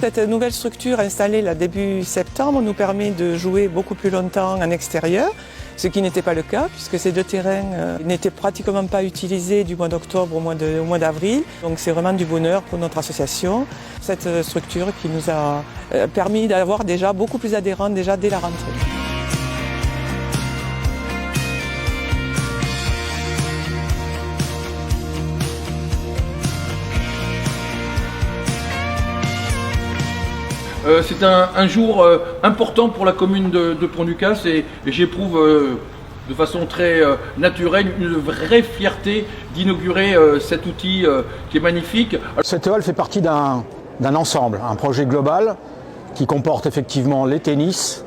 Cette nouvelle structure installée là, début septembre nous permet de jouer beaucoup plus longtemps en extérieur, ce qui n'était pas le cas puisque ces deux terrains n'étaient pratiquement pas utilisés du mois d'octobre au mois d'avril. Donc c'est vraiment du bonheur pour notre association, cette structure qui nous a permis d'avoir déjà beaucoup plus d'adhérents déjà dès la rentrée. C'est un jour important pour la commune de Pont-du-Casse et j'éprouve de façon très naturelle une vraie fierté d'inaugurer cet outil qui est magnifique. Cette halle fait partie d'un ensemble, un projet global qui comporte effectivement les tennis,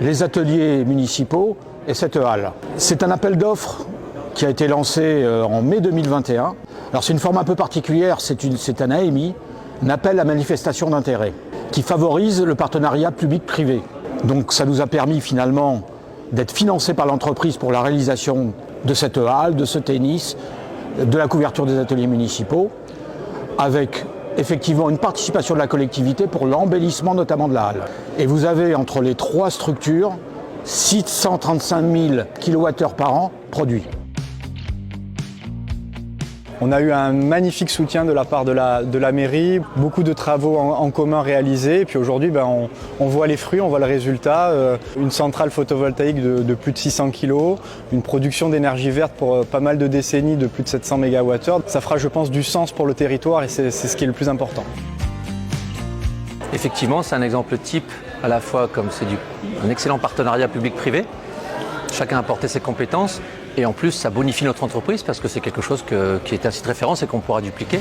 les ateliers municipaux et cette halle. C'est un appel d'offres qui a été lancé en mai 2021. Alors c'est une forme un peu particulière, c'est un AMI, un appel à manifestation d'intérêt, qui favorise le partenariat public-privé. Donc ça nous a permis finalement d'être financés par l'entreprise pour la réalisation de cette halle, de ce tennis, de la couverture des ateliers municipaux, avec effectivement une participation de la collectivité pour l'embellissement notamment de la halle. Et vous avez entre les trois structures 635 000 kWh par an produits. On a eu un magnifique soutien de la part de la mairie, beaucoup de travaux en commun réalisés. Et puis aujourd'hui, on voit les fruits, on voit le résultat. Une centrale photovoltaïque de plus de 600 kg, une production d'énergie verte pour pas mal de décennies de plus de 700 MWh. Ça fera, je pense, du sens pour le territoire et c'est ce qui est le plus important. Effectivement, c'est un exemple type à la fois comme c'est un excellent partenariat public-privé. Chacun a apporté ses compétences et en plus ça bonifie notre entreprise parce que c'est quelque chose qui est un site référence et qu'on pourra dupliquer.